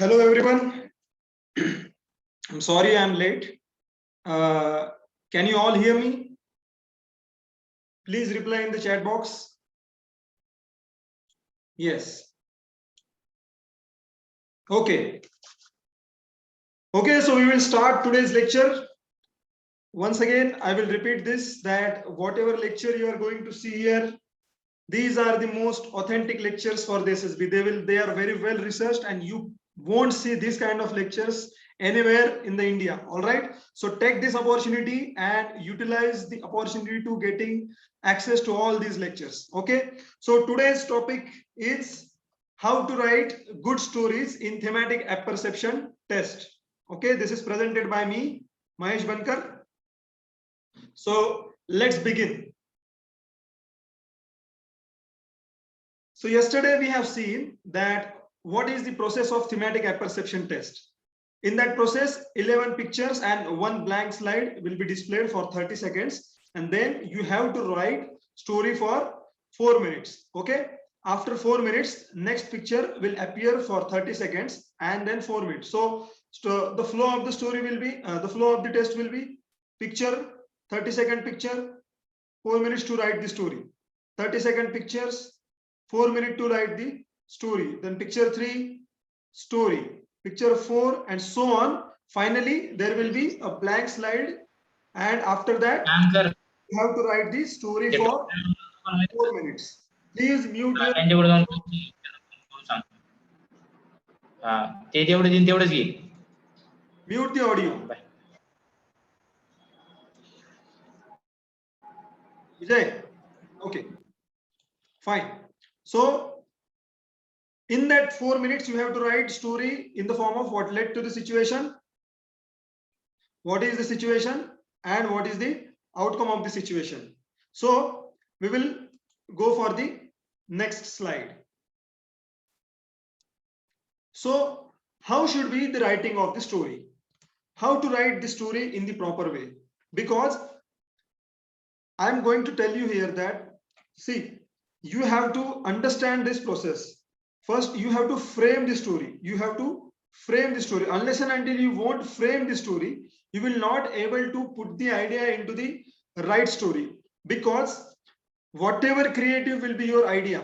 Hello everyone. I'm sorry I'm late. Can you all hear me? Please reply in the chat box. Yes. Okay. Okay, so we will start today's lecture. Once again, I will repeat this, that whatever lecture you are going to see here, these are the most authentic lectures for the SSB. They are very well researched, and you won't see this kind of lectures anywhere in the India. All right, so take this opportunity and utilize the opportunity to getting access to all these lectures. Okay, so today's topic is how to write good stories in thematic apperception test. Okay, this is presented by me, Mahesh Bankar. So let's begin. So yesterday we have seen that what is the process of thematic apperception test. In that process, 11 pictures and one blank slide will be displayed for 30 seconds. And then you have to write story for 4 minutes. Okay. After 4 minutes, next picture will appear for 30 seconds and then 4 minutes. So the flow of the story will be, the flow of the test will be picture, 30-second picture, 4 minutes to write the story, 30-second pictures, 4 minutes to write the story, then picture 3, story, picture 4, and so on. Finally, there will be a blank slide, and after that, you have to write the story for 4 minutes. Please mute your. Mute the audio. Vijay. Okay. Fine. So in that 4 minutes, you have to write story in the form of what led to the situation, what is the situation, and what is the outcome of the situation. So we will go for the next slide. So how should be the writing of the story? How to write the story in the proper way? Because I'm going to tell you here that, see, you have to understand this process. First, you have to frame the story. You have to frame the story. Unless and until you won't frame the story, you will not able to put the idea into the right story. Because whatever creative will be your idea,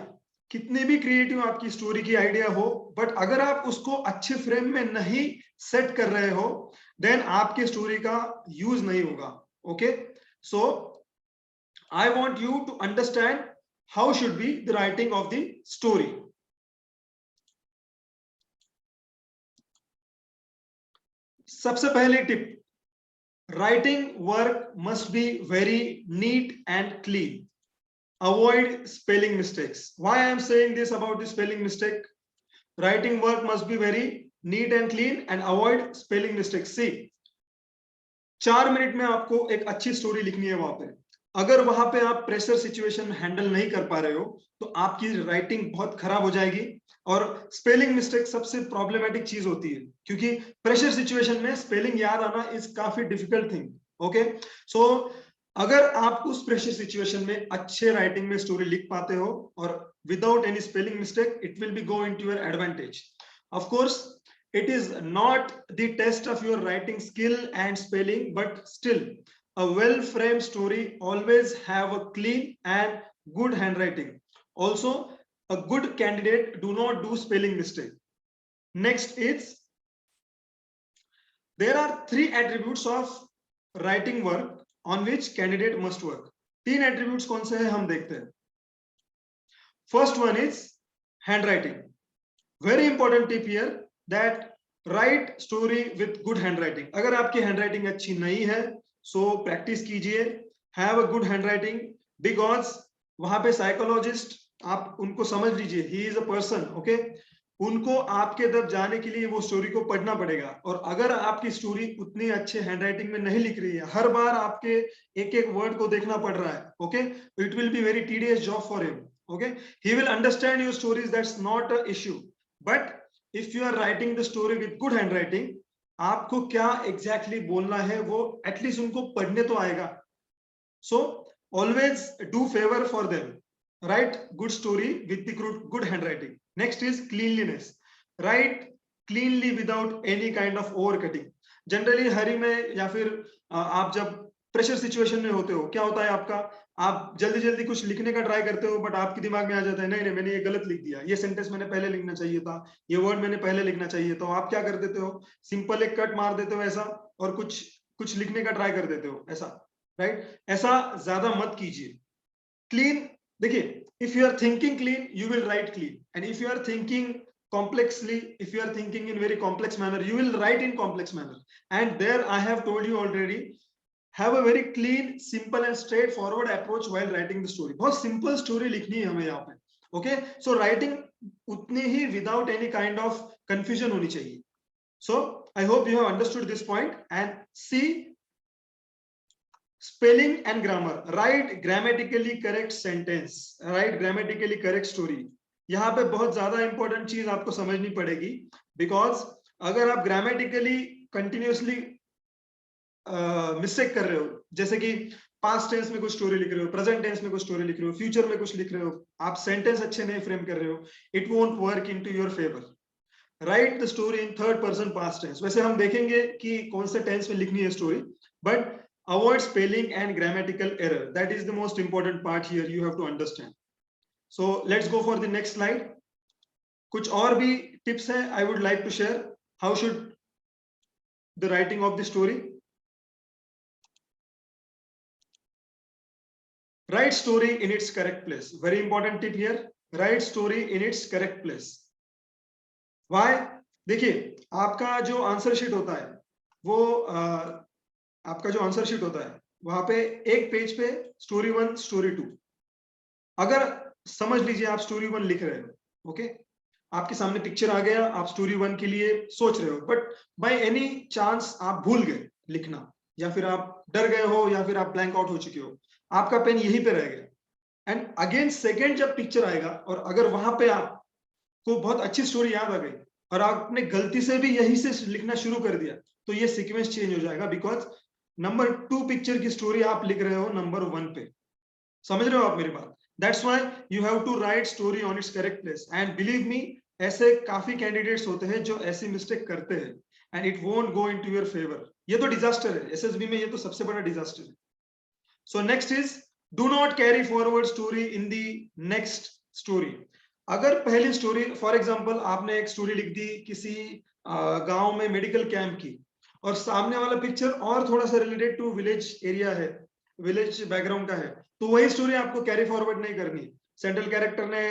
कितने भी creative आपकी story की idea हो, but अगर आप उसको अच्छे frame में नहीं सेट कर रहे हो, देन आपके स्टोरी का यूज नहीं होगा. Okay, so I want you to understand how should be the writing of the story. सबसे पहले tip, writing work must be very neat and clean. Avoid spelling mistakes. Why I am saying this about the spelling mistake? Writing work must be very neat and clean and avoid spelling mistakes. See, 4 minute में आपको एक अच्छी story लिखनी है. वहां पे अगर वहां पे आप प्रेशर सिचुएशन हैंडल नहीं कर पा रहे हो, तो आपकी राइटिंग बहुत खराब हो जाएगी. और स्पेलिंग मिस्टेक सबसे प्रॉब्लमेटिक चीज होती है, क्योंकि प्रेशर सिचुएशन में स्पेलिंग याद आना इज काफी डिफिकल्ट थिंग. ओके, सो अगर आप उस प्रेशर सिचुएशन में अच्छे राइटिंग में स्टोरी लिख पाते हो और without any spelling mistake, it will be go into your advantage. Of course it is not the test of your writing skill and spelling, but still a well-framed story always have a clean and good handwriting. Also, a good candidate do not do spelling mistake. Next is, there are 3 attributes of writing work on which candidate must work. 3 attributes कौन से हैं हम देखते हैं. First one is handwriting. Very important tip here, that write story with good handwriting. अगर आपकी handwriting अच्छी नहीं है, so practice कीजिए. Have a good handwriting, because वहां पे psychologist, आप उनको समझ लीजिए, he is a person. Okay, उनको आपके तरफ जाने के लिए वो स्टोरी को पढ़ना पड़ेगा. और अगर आपकी स्टोरी उतनी अच्छे हैंडराइटिंग में नहीं लिख रही है, हर बार आपके एक एक वर्ड को देखना पड़ रहा है, okay, it will be very tedious job for him. Okay, he will understand your stories, that's not a issue. But if you are writing the story with good handwriting, आपको क्या exactly बोलना है वो एटलीस्ट उनको पढ़ने तो आएगा. So always do favor for them. Write good story with the good handwriting. Next is cleanliness. Write cleanly without any kind of over cutting. Generally हरी में या फिर आप जब प्रेशर सिचुएशन में होते हो, क्या होता है आपका, आप जल्दी जल्दी कुछ लिखने का ट्राई करते हो, बट आपके दिमाग में आ जाता है नहीं नहीं मैंने ये गलत लिख दिया, ये सेंटेंस मैंने पहले लिखना चाहिए था, ये वर्ड मैंने पहले लिखना चाहिए। तो आप क्या कर देते हो, सिंपल एक कट मार देते हो ऐसा, और कुछ कुछ लिखने का ट्राई कर देते हो ऐसा, राइट? ऐसा ज्यादा मत कीजिए। क्लीन, देखिए, if you are thinking clean you will write clean, and if you are thinking complexly, if you are thinking in very complex manner, you will write in complex manner. And there I have told you already, have a very clean, simple and straightforward approach while writing the story. बहुत simple story लिखनी है हमें यहाँ पे, okay? So writing उतनी ही without any kind of confusion होनी चाहिए। So I hope you have understood this point, and see spelling and grammar. Write grammatically correct sentence, write grammatically correct story. यहाँ पे बहुत ज्यादा इंपॉर्टेंट चीज आपको समझनी पड़ेगी, बिकॉज अगर आप ग्रामेटिकली कंटिन्यूसली मिस्टेक कर रहे हो, जैसे कि पास्ट टेंस में कुछ स्टोरी लिख रहे हो, प्रेजेंट टेंस में कुछ स्टोरी लिख रहे हो, फ्यूचर में कुछ लिख रहे हो, आप सेंटेंस अच्छे नहीं फ्रेम कर रहे हो, it won't work into your favour. Write the story in third person past tense. वैसे हम देखेंगे कि कौन से टेंस में लिखनी है story, but avoid spelling and grammatical error. That is the most important part here you have to understand. So let's go for the next slide. कुछ और भी tips है I would like to share. How should the writing of the story? Write story in its correct place. Very important tip here. Write story in its correct place. Why? देखिए, आपका जो answer sheet होता है वो आपका जो answer sheet होता है वहां पे एक पेज पे स्टोरी 1 स्टोरी 2, अगर समझ लीजिए आप स्टोरी 1 लिख रहे हो, ओके, आपके सामने पिक्चर आ गया, आप स्टोरी 1 के लिए सोच रहे हो, बट बाय एनी चांस आप भूल गए लिखना, या फिर आप डर गए हो, या फिर आप ब्लैंक आउट हो चुके हो, आपका पेन यहीं पे रह गया, एंड अगेन सेकेंड जब पिक्चर आएगा और अगर वहां पे आपको बहुत अच्छी स्टोरी याद आ गई और आपने गलती से भी यहीं से लिखना शुरू कर दिया, तो ये सीक्वेंस चेंज हो जाएगा, बिकॉज नंबर 2 पिक्चर की स्टोरी आप लिख रहे हो नंबर 1 पे। समझ रहे हो आप मेरी बात? That's why you have to write story on its correct place, and believe me ऐसे काफी कैंडिडेट्स होते हैं जो ऐसी मिस्टेक करते हैं, and it won't go into your favour. ये तो डिजास्टर है, एसएसबी में ये तो सबसे बड़ा डिजास्टर है। सो next is do not carry forward story in the next story. अगर पहली स्टोरी, फॉर एग्जाम्पल आपने एक स्टोरी लिख दी किसी गांव में मेडिकल कैंप की, और सामने वाला पिक्चर और थोड़ा सा रिलेटेड टू विलेज एरिया है, विलेज बैकग्राउंड का है, तो वही स्टोरी आपको कैरी फॉरवर्ड नहीं करनी। सेंट्रल कैरेक्टर ने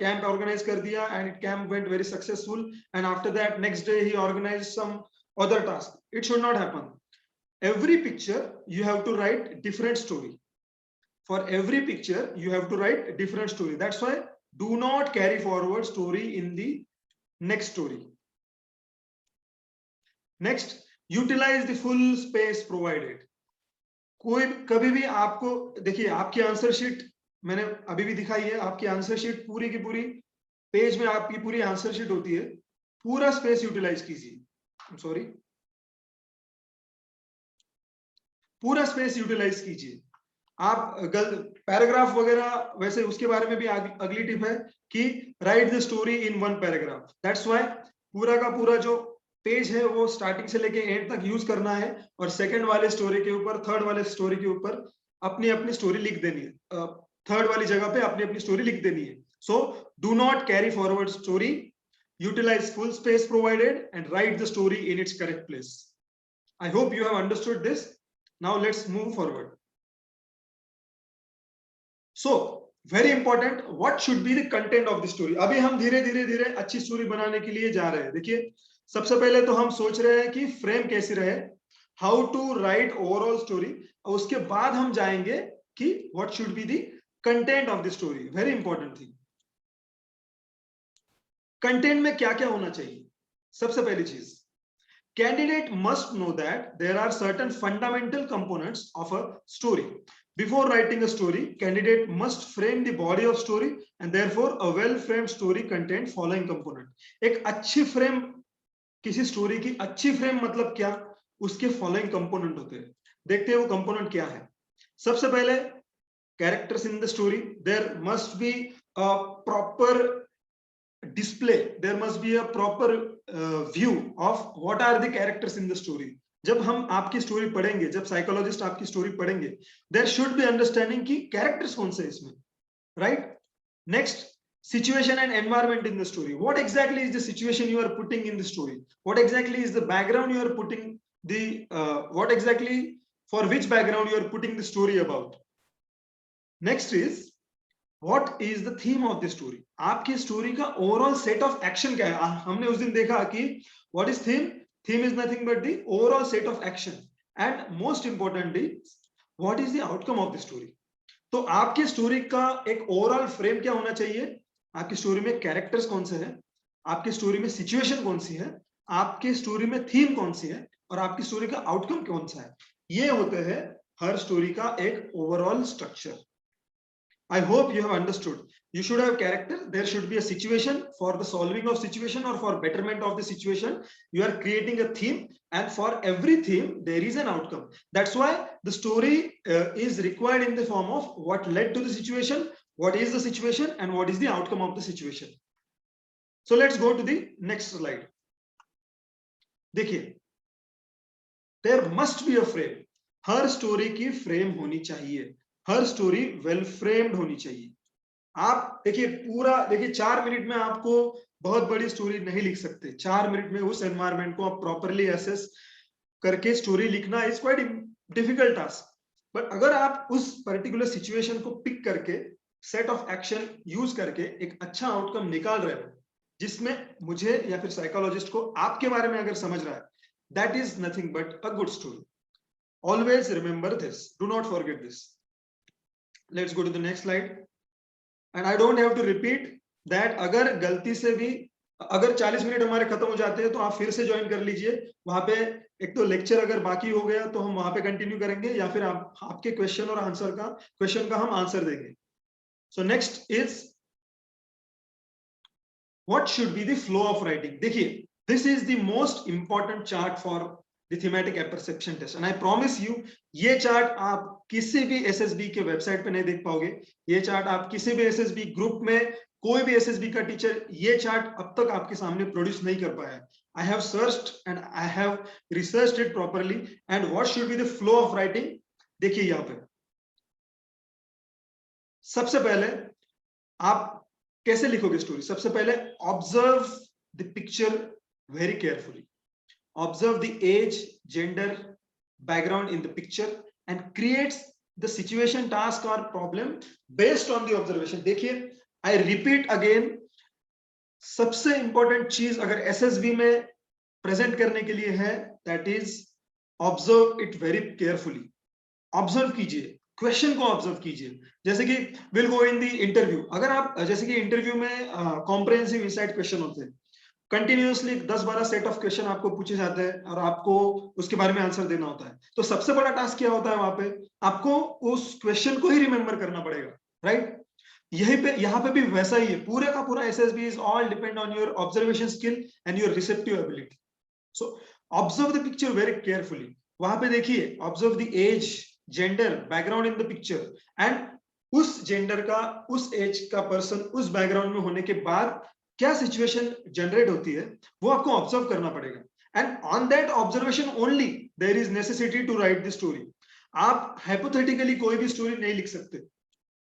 कैंप ऑर्गेनाइज कर दिया and it camp went very successful, and after that next day he organise some other task. It should not happen. Every picture you have to write different story. For every picture you have to write different story. That's why do not carry forward story in the next story. Next, utilize the full space provided. कोई कभी भी आपको, देखिए आपकी answer sheet मैंने अभी भी दिखाई है, आपकी आंसर शीट पूरी की पूरी पेज में आपकी पूरी आंसर शीट होती है, पूरा स्पेस यूटिलाइज कीजिए, सॉरी पूरा स्पेस यूटिलाइज कीजिए। आप पैराग्राफ वगैरह, वैसे उसके बारे में भी अगली टिप है कि right the story in 1 paragraph. That's why पूरा का पूरा जो पेज है वो स्टार्टिंग से लेके एंड तक यूज करना है, और सेकंड वाले स्टोरी के ऊपर, थर्ड वाले स्टोरी के ऊपर अपनी अपनी स्टोरी लिख देनी है, थर्ड वाली जगह पे अपनी अपनी स्टोरी लिख देनी है। So do not carry forward story, utilise full space provided and write the story in its correct place. I hope you have understood this. Now let's move forward. So very important, what should be the content of the story? अभी हम धीरे धीरे अच्छी story बनाने के लिए जा रहे हैं। देखिए, सबसे पहले तो हम सोच रहे हैं कि फ्रेम कैसी रहे, how to write overall story, और उसके बाद हम जाएंगे कि what should be the content of the story. Very important thing. Content में क्या क्या होना चाहिए? सबसे पहली चीज, candidate must know that there are certain fundamental components of a story. Before writing a story, candidate must frame the body of story, and therefore a well-framed story contain following component. एक अच्छी frame, किसी story की अच्छी frame मतलब क्या, उसके following component होते हैं। देखते हैं वो कंपोनेंट क्या है। सबसे पहले, characters in the story, there must be a proper display, there must be a proper view of what are the characters in the story. जब हम आपकी स्टोरी पढ़ेंगे, जब साइकोलॉजिस्ट आपकी स्टोरी पढ़ेंगे, देयर शुड बी अंडरस्टैंडिंग कि characters कौन से इसमें, right? Next, situation and environment in the story. What exactly is the situation you are putting in the story? What exactly is the background you are putting the what exactly, for which background you are putting the story about? Next is, what is the theme of the story? आपकी story का overall set of action क्या है? हमने उस दिन देखा कि what is theme? Theme is nothing but the overall set of action, and most importantly, what is the outcome of the story? तो आपकी स्टोरी का एक ओवरऑल फ्रेम क्या होना चाहिए? आपकी स्टोरी में कैरेक्टर्स कौन से हैं, आपकी स्टोरी में सिचुएशन कौन सी है, आपकी स्टोरी में थीम कौन सी है, और आपकी स्टोरी का आउटकम कौन सा है? ये होते हैं हर स्टोरी का एक overall structure. I hope you have understood. You should have character. There should be a situation. For the solving of situation or for betterment of the situation, you are creating a theme, and for every theme there is an outcome. That's why the story is required in the form of what led to the situation, what is the situation, and what is the outcome of the situation. So let's go to the next slide. देखिए, there must be a frame. Her story की frame होनी चाहिए, हर story well framed होनी चाहिए. आप देखिए, पूरा देखिए, 4 मिनट में आपको बहुत बड़ी स्टोरी नहीं लिख सकते. 4 मिनट में उस एनवायरनमेंट को आप प्रॉपरली एसेस करके स्टोरी लिखना is quite difficult task. But अगर आप उस पर्टिकुलर सिचुएशन को पिक करके सेट ऑफ एक्शन यूज करके एक अच्छा आउटकम निकाल रहे हो, जिसमें मुझे या फिर साइकोलॉजिस्ट को आपके बारे में अगर समझ रहा है, that is nothing but a good story. Always remember this, do not forget this. Let's go to the next slide. And I don't have to repeat that. अगर गलती से भी अगर 40 मिनट हमारे खत्म हो जाते हैं तो आप फिर से ज्वाइन कर लीजिए. वहां पे एक तो लेक्चर अगर बाकी हो गया तो हम वहां पे कंटिन्यू करेंगे, या फिर आपके क्वेश्चन और आंसर का क्वेश्चन का हम आंसर देंगे. So next is what should be the flow of writing. देखिए, this is the most important chart for the thematic apperception test, and I promise you, ये चार्ट आप किसी भी एसएसबी के वेबसाइट पे नहीं देख पाओगे. ये चार्ट आप किसी भी एसएसबी ग्रुप में, कोई भी एसएसबी का टीचर ये चार्ट अब तक आपके सामने प्रोड्यूस नहीं कर पाया है. I have searched and I have researched it properly. And what should be the flow of writing? देखिए, यहाँ पे सबसे पहले आप कैसे लिखोगे स्टोरी? सबसे पहले observe the picture very carefully. Observe the age, gender, background in the picture, and creates the situation, task or problem based on the observation. देखिए, I repeat again, सबसे important चीज अगर एसएसबी में प्रेजेंट करने के लिए है, that is observe it very carefully. Observe कीजिए, क्वेश्चन को ऑब्जर्व कीजिए. जैसे कि will go in the interview. अगर आप, जैसे कि इंटरव्यू में कॉम्प्रिहेंसिव इनसाइट क्वेश्चन होते हैं, कंटिन्यूअसली 10-12 सेट ऑफ क्वेश्चन आपको पूछे जाते हैं और आपको उसके बारे में आंसर देना होता है. तो सबसे बड़ा टास्क क्या होता है वहां पे? आपको उस क्वेश्चन को ही रिमेंबर करना पड़ेगा, राइट? यहीं पे, यहाँ पे भी वैसा ही है. पूरे का पूरा SSB is all depend on your observation skill and your receptive ability. So observe the picture very carefully. वहां पे देखिए, observe the age, gender, background in the picture, and उस जेंडर का, उस एज का पर्सन उस बैकग्राउंड में होने के बाद क्या सिचुएशन जनरेट होती है, वो आपको ऑब्जर्व करना पड़ेगा. And on that observation only there is necessity to write the story. आप हाइपोथेटिकली कोई भी स्टोरी नहीं लिख सकते.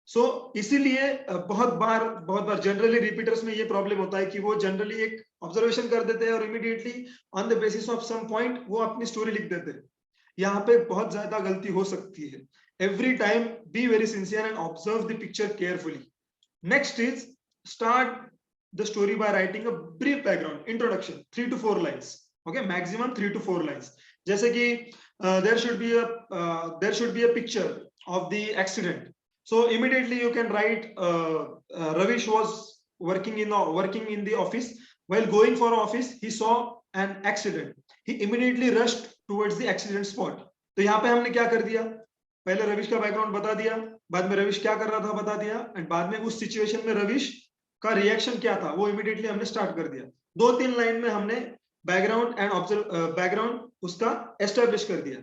सो इसीलिए बहुत बार जनरली रिपीटर्स में ये प्रॉब्लम होता है कि वो जनरली एक ऑब्जर्वेशन कर देते हैं और immediately on the basis of some point वो अपनी स्टोरी लिख देते हैं. यहाँ पे बहुत ज्यादा गलती हो सकती है. Every time be very sincere and observe the picture carefully. Next is start the story by writing a brief background introduction, 3 to 4 lines. Okay, maximum 3 to 4 lines. जैसे कि there should be a picture of the accident. So immediately you can write Ravish was working in the office. While going for office, he saw an accident. He immediately rushed towards the accident spot. तो यहाँ पे हमने क्या कर दिया? पहले रविश का background बता दिया, बाद में रविश क्या कर रहा था बता दिया, एंड बाद में उस सिचुएशन में रविश का रिएक्शन क्या था वो इमीडिएटली हमने स्टार्ट कर दिया. 2-3 लाइन में हमने बैकग्राउंड एंड बैकग्राउंड उसका एस्टेब्लिश कर दिया.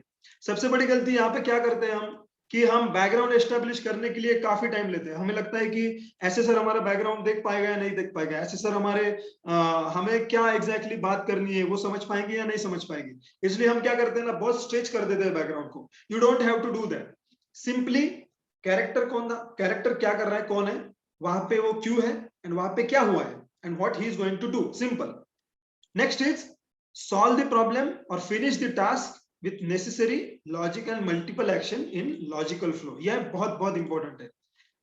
सबसे बड़ी गलती यहाँ पे क्या करते हैं हम? कि हम बैकग्राउंड एस्टेब्लिश करने के लिए काफी टाइम लेते हैं। हमें लगता है कि ऐसे सर हमारा बैकग्राउंड देख पाएगा या नहीं देख पाएगा, ऐसे सर हमारे हमें क्या एग्जैक्टली बात करनी है वो समझ पाएंगे या नहीं समझ पाएंगे, इसलिए हम क्या करते हैं ना, बहुत स्ट्रेच कर देते हैं बैकग्राउंड को। You don't have to do that. Simply character कौन था, कैरेक्टर क्या कर रहा है, कौन है, वहां पे वो क्यों है, एंड वहां पे क्या हुआ है, and what he is going to do, simple. Next is solve the problem or finish the task with necessary logic and multiple action in logical flow। यह बहुत बहुत इंपॉर्टेंट है।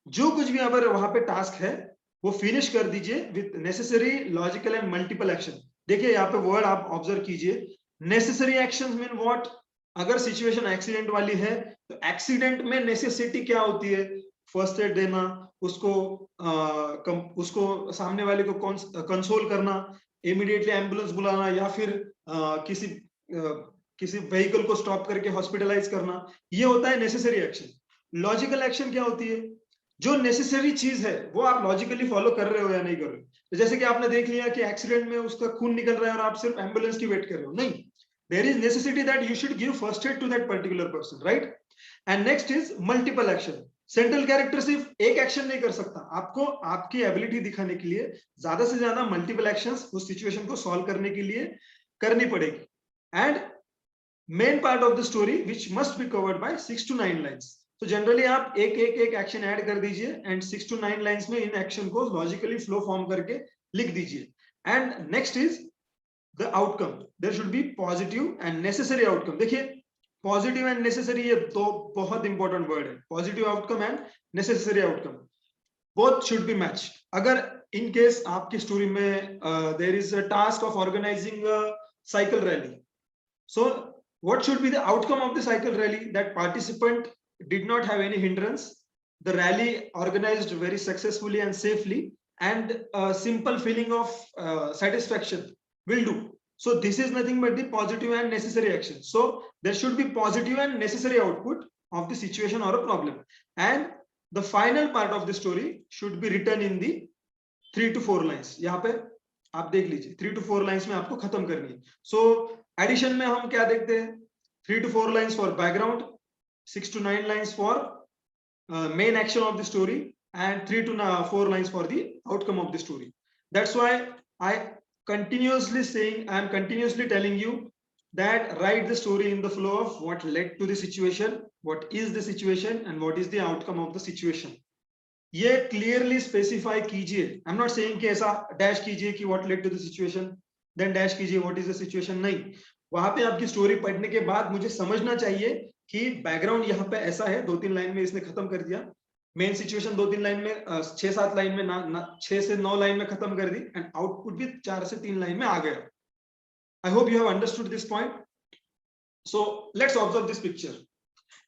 जो कुछ भी अगर वहां पे टास्क है वो फिनिश कर दीजिए with necessary logical and multiple action. देखिए यहाँ पे वर्ड आप ऑब्जर्व कीजिए, नेसेसरी एक्शंस मीन व्हाट। अगर सिचुएशन एक्सीडेंट वाली है तो एक्सीडेंट में नेसेसिटी क्या होती है, फर्स्ट एड देना, उसको सामने वाले को कंसोल करना, इमीडिएटली एम्बुलेंस बुलाना, या फिर किसी व्हीकल को स्टॉप करके हॉस्पिटलाइज करना, ये होता है नेसेसरी एक्शन। लॉजिकल एक्शन क्या होती है, जो नेसेसरी चीज है वो आप लॉजिकली फॉलो कर रहे हो या नहीं कर रहे हो। तो जैसे कि आपने देख लिया कि एक्सीडेंट में उसका खून निकल रहा है और आप सिर्फ एम्बुलेंस की वेट कर रहे हो, नहीं, there is necessity that you should give first aid to that particular person, right. And next is multiple action. Central character सिर्फ एक एक्शन नहीं कर सकता, आपको आपकी एबिलिटी दिखाने के लिए ज्यादा से ज्यादा मल्टीपल एक्शंस उस सिचुएशन को सॉल्व करने के लिए करनी पड़ेगी। And main part of the story which must be covered by 6 to 9 lines. तो जनरली आप एक एक्शन ऐड कर दीजिए एंड 6 to 9 लाइन्स में इन एक्शन को लॉजिकली फ्लो फॉर्म करके लिख दीजिए। And next is the outcome, there should be positive and necessary outcome. देखिए पॉजिटिव एंड नेसेसरी ये दो बहुत इंपॉर्टेंट वर्ड है, positive outcome and necessary outcome, both should be match. अगर इन केस आपकी स्टोरी में there is a task of organising cycle rally, so what should be the outcome of the cycle rally, that participant did not have any hindrance, the rally organized very successfully and safely, and a simple feeling of satisfaction will do. So this is nothing but the positive and necessary action. So there should be positive and necessary output of the situation or a problem, and the final part of the story should be written in the 3 to 4 lines। यहाँ पे आप देख लीजिए 3 to 4 lines में आपको खत्म करनी है। सो एडिशन में हम क्या देखते हैं, 3 to 4 lines for background, 6 to 9 lines for main action of the story, and 3 to 4 lines for the outcome of the story. That's why I continuously saying, I am continuously telling you that write the story in the flow of what led to the situation, what is the situation, and what is the outcome of the situation। ये clearly specify कीजिए। I am not saying कि ऐसा dash कीजिए कि what led to the situation, then dash कीजिए what is the situation, नहीं। वहां पे आपकी स्टोरी पढ़ने के बाद मुझे समझना चाहिए कि बैकग्राउंड यहाँ पे ऐसा है, 2-3 लाइन में इसने खत्म कर दिया, मेन सिचुएशन 2-3 लाइन में, 6-7 लाइन में, 6 से 9 लाइन में खत्म कर दी, एंड आउटपुट भी 4 से 3 लाइन में आ गया। आई hope you have understood this point. So let's observe this picture.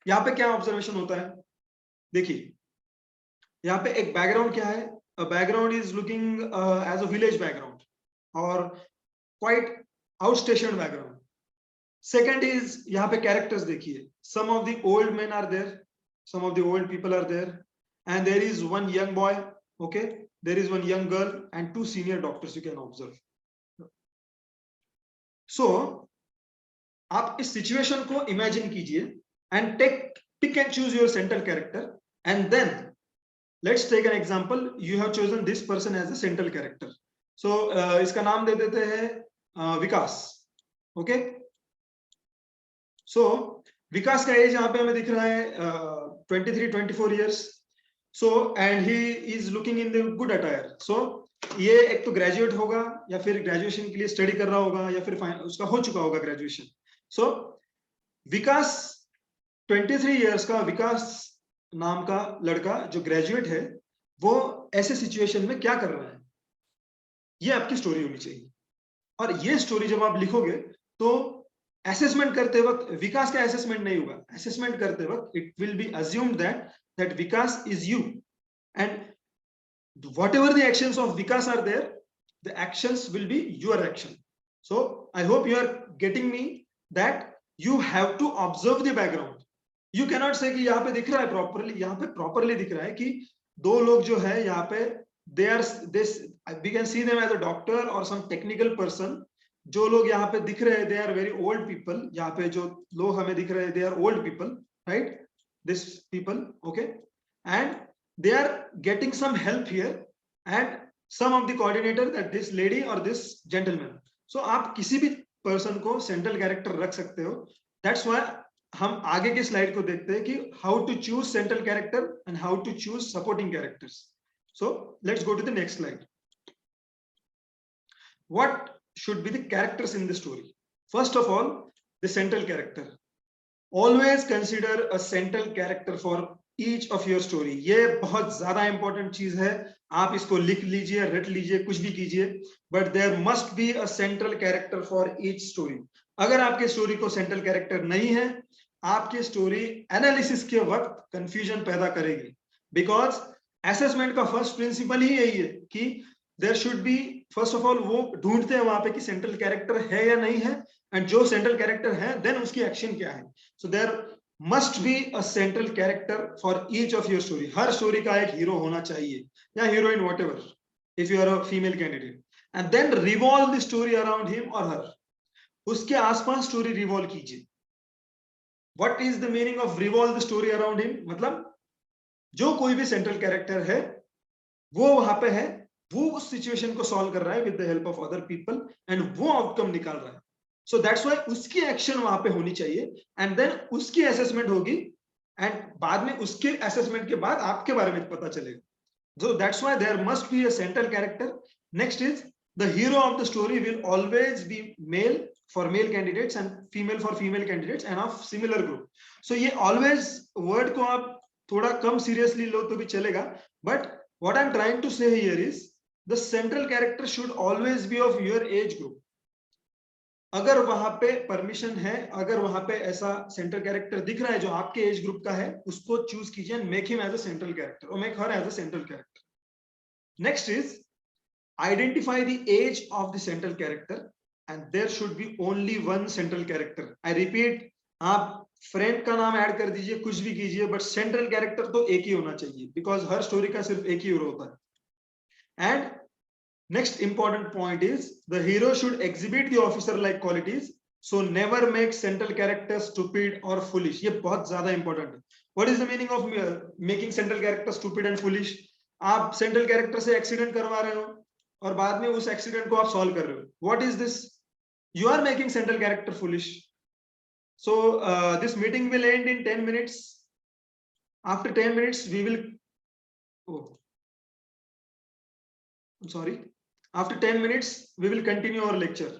यहाँ पे क्या ऑब्जर्वेशन होता है, देखिए यहाँ पे एक बैकग्राउंड क्या है, background is looking as a village background और quite outstation background. Second is यहाँ पे कैरेक्टर्स देखिए, some of the old men are there, some of the old people are there, and there is one young boy, okay, there is one young girl and 2 senior doctors, you can observe. So आप इस situation को imagine कीजिए and pick and choose your central character, and then let's take an example, you have chosen this person as the central character। so इसका नाम दे देते हैं विकास, okay. so विकास का as यहाँ पे हमें दिख रहा है 23-24 years। so and he is looking in the good attire। so ये एक तो ग्रेजुएट होगा या फिर ग्रेजुएशन के लिए स्टडी कर रहा होगा या फिर उसका हो चुका होगा ग्रेजुएशन। so विकास 23 years का विकास नाम का लड़का जो ग्रेजुएट है, वो ऐसे सिचुएशन में क्या कर रहा है, ये आपकी स्टोरी होनी चाहिए। और ये स्टोरी जब आप लिखोगे तो असेसमेंट करते वक्त विकास का असेसमेंट नहीं होगा, असेसमेंट करते वक्त it will be assumed that Vikas is you, and whatever the actions of Vikas are there, the actions will be your action. So I hope you are getting me that you have to observe the background. You cannot say कि यहाँ पे दिख रहा है properly, यहाँ पे properly दिख रहा है कि 2 लोग जो है यहाँ पे they are this, we can see them as a doctor और सम टेक्निकल पर्सन। जो लोग यहाँ पे दिख रहे हैं they are very old people, यहाँ पे जो लोग हमें दिख रहे हैं they are old people, right. this people, okay, and they are getting some help here, and some of the coordinator that this lady or this gentleman. So आप किसी भी person को central character रख सकते हो. That's why हम आगे के slide को देखते हैं कि how to choose central character and how to choose supporting characters. So let's go to the next slide. What should be the characters in the story? First of all, the central character. Always consider a central character for each of your story. ये बहुत ज्यादा important चीज है. आप इसको लिख लीजिए, रट लीजिए, कुछ भी कीजिए, but there must be a central character for each story. अगर आपके स्टोरी को सेंट्रल कैरेक्टर नहीं है, आपकी स्टोरी एनालिसिस के वक्त कंफ्यूजन पैदा करेगी. बिकॉज असेसमेंट का फर्स्ट प्रिंसिपल ही यही है कि there should be, first of all वो ढूंढते हैं वहां पे कि सेंट्रल कैरेक्टर है या नहीं है, एंड जो सेंट्रल कैरेक्टर है देन उसकी एक्शन क्या है. So there must be a central character for each of your story. हर स्टोरी का एक हीरो होना चाहिए या heroine, whatever, if you are a female candidate, and then revolve the story around him और हर. उसके आसपास स्टोरी रिवॉल्व कीजिए. What is the meaning of revolve the story around him? मतलब जो कोई भी सेंट्रल कैरेक्टर है वो वहां पे है, वो उस सिचुएशन को सॉल्व कर रहा है with the help of other people, and वो आउटकम निकाल रहा है. सो दैट्स व्हाई उसकी एक्शन वहां पे होनी चाहिए, एंड देन उसकी असेसमेंट होगी, एंड बाद में उसके असेसमेंट के बाद आपके बारे में पता चलेगा. So that's why there must be a central character. Next is the hero of the story will always be male for male candidates and female for female candidates and of similar group. So ये always word को आप थोड़ा कम seriously लो तो भी चलेगा, but what I'm trying to say here is the central character should always be of your age group. अगर वहां पे परमिशन है, अगर वहां पे ऐसा सेंट्रल कैरेक्टर दिख रहा है जो आपके एज ग्रुप का है, उसको चूज कीजिए and make him as a central character और make her as a central character. Next is identify the age of the central character and there should be only one central character. I repeat, आप friend का नाम add कर दीजिए, कुछ भी कीजिए, but central character तो एक ही होना चाहिए, बिकॉज हर स्टोरी का सिर्फ एक ही हीरो होता है. And next important point is the hero should exhibit the officer like qualities, so never make central character stupid or foolish. ये बहुत ज्यादा important है. What is the meaning of making central character stupid and foolish? आप central character से accident करवा रहे हो और बाद में उस accident को आप solve कर रहे हो. What is this? You are making central character foolish. So this meeting will end in 10 minutes. After 10 minutes we will, oh, I'm sorry, after 10 minutes we will continue our lecture.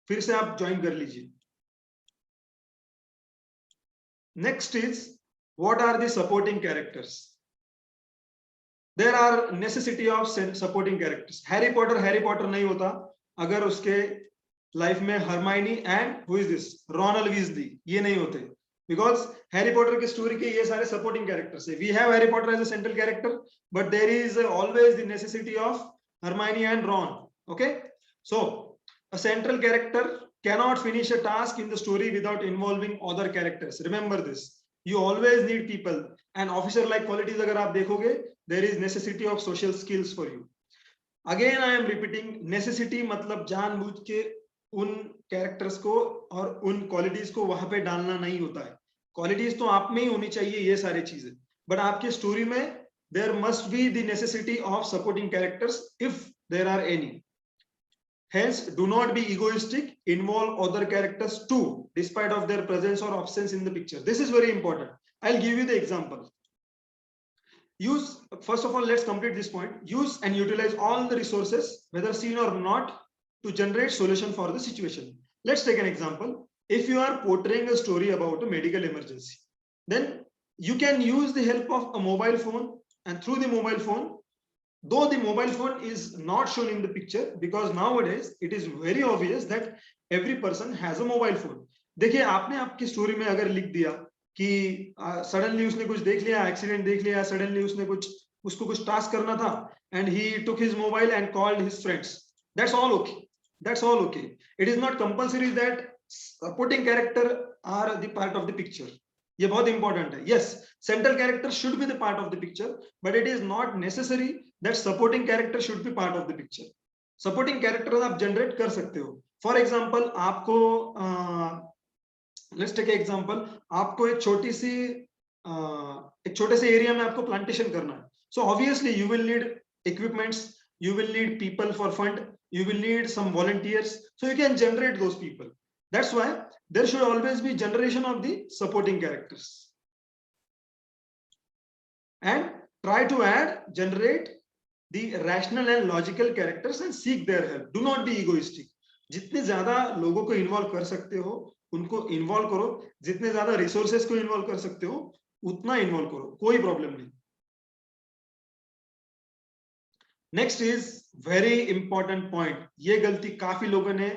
फिर से आप join कर लीजिए. Next is what are the supporting characters? There are necessity of supporting characters. Harry Potter नहीं होता अगर उसके life में Hermione and who is this Ronald Weasley ये नहीं होते, बिकॉज हैरी पॉटर की स्टोरी के ये सारे सपोर्टिंग कैरेक्टर्स है. We have Harry Potter as a central character, but there is always the necessity of Hermione and Ron. Okay, so a central character cannot finish a task in the story without involving other characters. Remember this. You always need people and officer like qualities. अगर आप देखोगे, there is necessity of social skills for you. Again I am repeating, necessity मतलब जानबूझ के उन characters को और उन qualities को वहां पे डालना नहीं होता है. Qualities तो आप में ही होनी चाहिए ये सारी चीजें, but आपके स्टोरी में there must be the necessity of supporting characters if there are any. Hence, do not be egoistic, involve other characters too, despite of their presence or absence in the picture. This is very important. I'll give you the example. Use, first of all, let's complete this point. Use and utilize all the resources, whether seen or not, to generate solution for the situation. Let's take an example. If you are portraying a story about a medical emergency, then you can use the help of a mobile phone. And through the mobile phone, though the mobile phone is not shown in the picture, because nowadays it is very obvious that every person has a mobile phone. देखिए आपने आपकी story में अगर लिख दिया कि suddenly उसने कुछ देख लिया, एक्सीडेंट देख लिया, सडनली उसने कुछ उसको कुछ टास्क करना था, and he took his mobile and called his friends. That's all okay. That's all okay. It is not compulsory that supporting character are the part of the picture. ये बहुत इंपॉर्टेंट है. Yes, central character should be the part of the picture, but it is not necessary that supporting character should be part of the picture. Supporting character आप generate कर सकते हो. For example आपको let's take example, आपको एक छोटी सी एक छोटे से एरिया में आपको प्लांटेशन करना है, so obviously you will need equipments, you will need people for fund, you will need some volunteers, so you can generate those people. That's why there should always be generation of the supporting characters, and try to generate the rational and logical characters and seek their help. Do not be egoistic. जितने ज्यादा लोगों को involve कर सकते हो उनको involve करो, जितने ज्यादा रिसोर्सेस को इन्वॉल्व कर सकते हो उतना इन्वॉल्व करो, कोई प्रॉब्लम नहीं. Next is very important point. ये गलती काफी लोगों ने,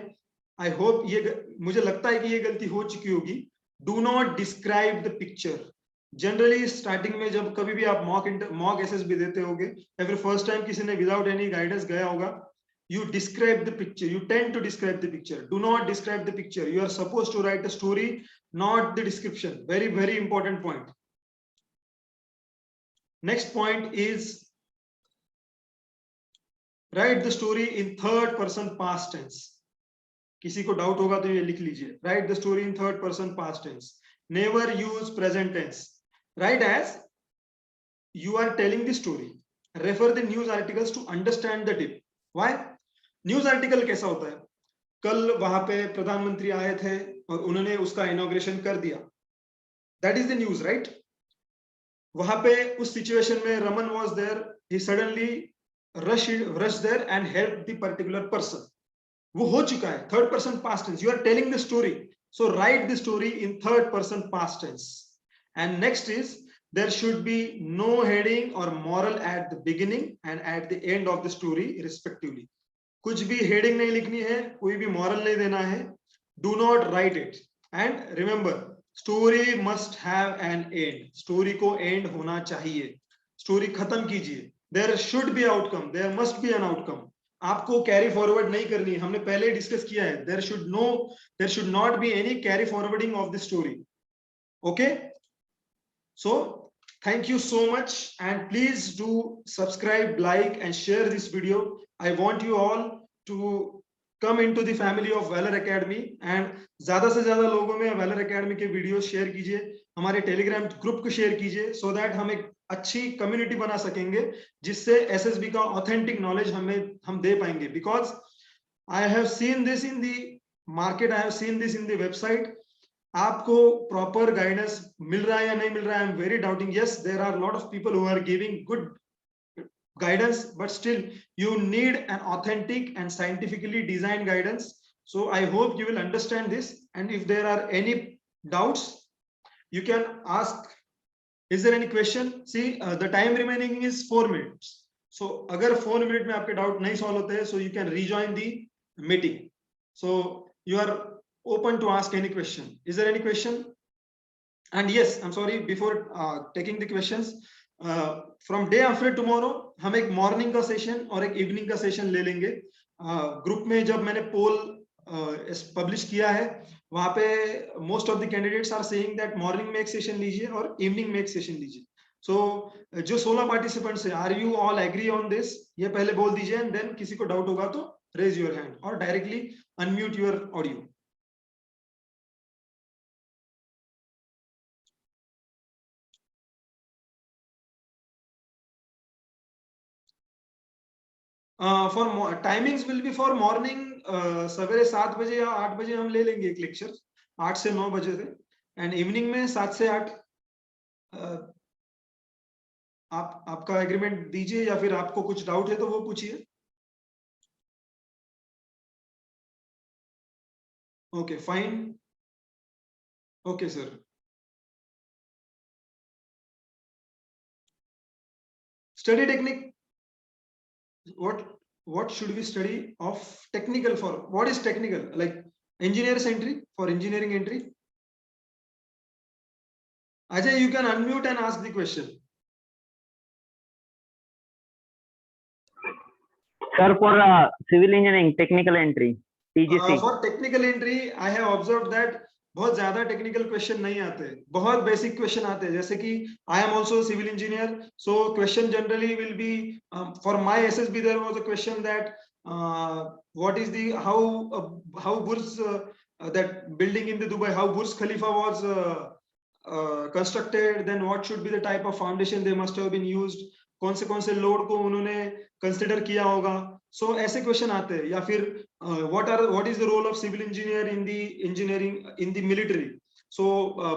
आई होप ये, मुझे लगता है कि ये गलती हो चुकी होगी. Do not describe the picture. Generally starting में जब कभी भी आप मॉक एसएसबी देते होगे या फिर फर्स्ट टाइम किसी ने विदाउट एनी गाइडेंस गया होगा, you describe the picture, you tend to describe the picture. Do not describe the picture. You are supposed to write a story, not the description. Very, very important point. Next point is write the story in third person past tense. किसी को doubt होगा तो ये लिख लीजिए. Write the story in third person past tense. Never use present tense. Write as you are telling the story. Refer the news articles to understand the tip. Why? News article कैसा होता है? कल वहां पे प्रधानमंत्री आए थे और उन्होंने उसका इनॉग्रेशन कर दिया. That is the news, right? वहां पे उस सिचुएशन में Raman was there, he suddenly rush there and help the particular person. वो हो चुका है. Third person past tense. You are telling the story, so write the story in third person past tense. And next is there should be no heading or moral at the beginning and at the end of the story respectively. कुछ भी heading नहीं लिखनी है, कोई भी moral नहीं देना है. Do not write it. And remember, story must have an end. Story को एंड होना चाहिए. स्टोरी खत्म कीजिए. There should be outcome, there must be an outcome. आपको कैरी फॉरवर्ड नहीं करनी है, हमने पहले डिस्कस किया है. There should not be any carry forwarding of the story. Okay, so thank you so much, and please do subscribe, like and share this video. I want you all to come into the family of Valor Academy, and ज्यादा से ज्यादा लोगों में Valor Academy के video share कीजिए, हमारे Telegram group को share कीजिए, so that हम एक अच्छी कम्युनिटी बना सकेंगे जिससे एसएसबी का ऑथेंटिक नॉलेज हम दे पाएंगे. Because I have seen this in the market, I have seen this in the website. आपको प्रॉपर गाइडेंस मिल रहा है या नहीं मिल रहा है? I am very doubting. Yes, there are lot of people who are giving good guidance, but still you need an authentic and scientifically designed guidance. So I hope you will understand this, and if there are any doubts you can ask. Is there any question? See, the time remaining is 4 minutes. So agar 4 minute mein aapke doubt nahi solve hote, so you can rejoin the meeting. So you are open to ask any question. Is there any question? And yes, I'm sorry, before taking the questions, from day after tomorrow हम एक morning का session और एक evening का session ले लेंगे. Group में जब मैंने पोल पब्लिश किया है वहां पे most of the candidates are saying that morning में एक सेशन लीजिए और इवनिंग में एक सेशन लीजिए. सो जो 16 पार्टिसिपेंट्स है, are you all agree on this? ये पहले बोल दीजिए, एंड देन किसी को डाउट होगा तो रेज योर हैंड और directly unmute your audio. For timings will be for morning, सवेरे 7 बजे या 8 बजे हम ले लेंगे एक लेक्चर, 8 से 9 बजे से, एंड इवनिंग में 7 से 8. आपका एग्रीमेंट दीजिए या फिर आपको कुछ डाउट है तो वो पूछिए. Okay, fine. Okay sir. Study technique. what should we study of technical? For what is technical? Like engineer's entry, for engineering entry. Ajay, you can unmute and ask the question. Sir, for civil engineering technical entry, TGC. For technical entry I have observed that बहुत ज्यादा technical question नहीं आते, बहुत basic question आते हैं. जैसे कि I am also civil engineer, so question generally will be for my SSB there was a question that what is the how Burj that building in the Dubai, how Burj Khalifa was constructed, then what should be the type of foundation they must have been used, कौन से load को उन्होंने consider किया होगा. सो ऐसे question आते हैं. या फिर what is the role of civil engineer in the engineering in the military. So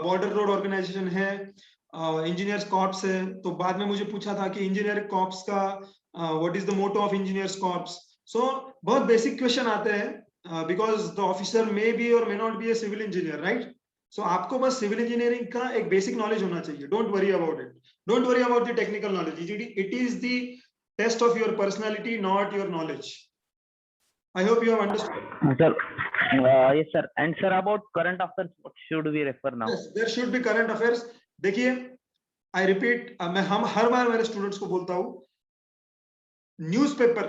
border road organisation है, इंजीनियर्स कॉर्प्स है, तो बाद में मुझे पूछा था कि इंजीनियर कॉर्प्स का what is the motto of engineers corps. So बहुत बेसिक क्वेश्चन आते हैं because the officer may be और may not be a civil engineer, right. So आपको बस सिविल इंजीनियरिंग का एक बेसिक नॉलेज होना चाहिए. Don't worry about it, don't worry about the technical knowledge. It is the test of your personality, not your knowledge. I hope you have understood. Sir, yes, sir. And sir, about current affairs, what should we refer now? Yes, there should be current affairs. देखिए, I repeat, मैं हम हर बार मेरे students को बोलता हूँ, newspaper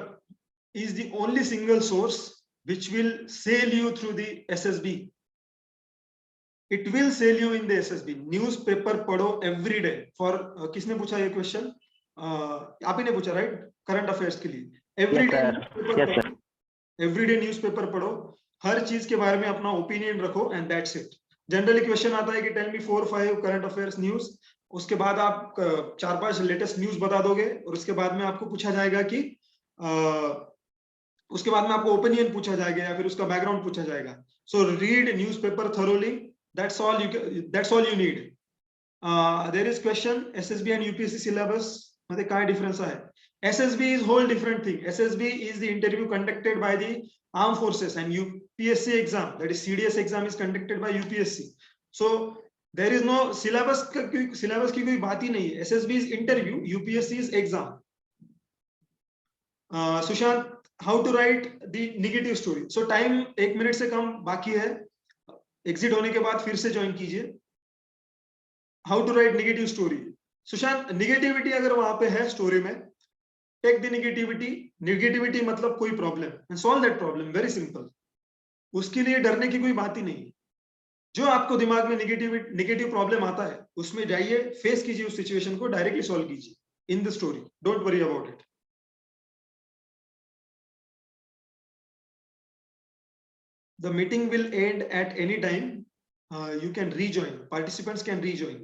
is the only single source which will sail you through the SSB. It will sail you in the SSB. Newspaper पढ़ो every day. For किसने पूछा ये क्वेश्चन? आप ही ने पूछा, right? करंट अफेयर्स के लिए every day Yes, sir. Everyday newspaper पढ़ो, हर चीज के बारे में अपना ओपिनियन रखो and that's it. Generally question आता है कि tell me 4-5 current affairs news. उसके बाद आप 4-5 लेटेस्ट न्यूज बता दोगे और उसके बाद में आपको पूछा जाएगा कि उसके बाद में आपको ओपिनियन पूछा जाएगा या फिर उसका बैकग्राउंड पूछा जाएगा. So read newspaper thoroughly, that's all you need. There is question SSB and UPSC syllabus मध्ये काय डिफरन्स आहे. SSB is whole different thing. SSB is the interview conducted by the armed forces, and UPSC exam, that is CDS exam, is conducted by UPSC. So there is no syllabus की कोई बात ही नहीं है. SSB is interview, UPSC is exam. Sushant, how to write the negative story. So time 1 minute से कम बाकी है. Exit होने के बाद फिर से ज्वाइन कीजिए. How to write negative story. Sushant, negativity अगर वहां पे है स्टोरी में, टेक द नेगेटिविटी मतलब कोई problem and solve that problem. Very simple. उसके लिए डरने की कोई बात ही नहीं. जो आपको दिमाग में नेगेटिव प्रॉब्लम आता है उसमें जाइए, फेस कीजिए उस सिचुएशन को, डायरेक्टली सॉल्व कीजिए इन the story. Don't worry about it. The meeting will and at any time. You can rejoin. Participants can rejoin.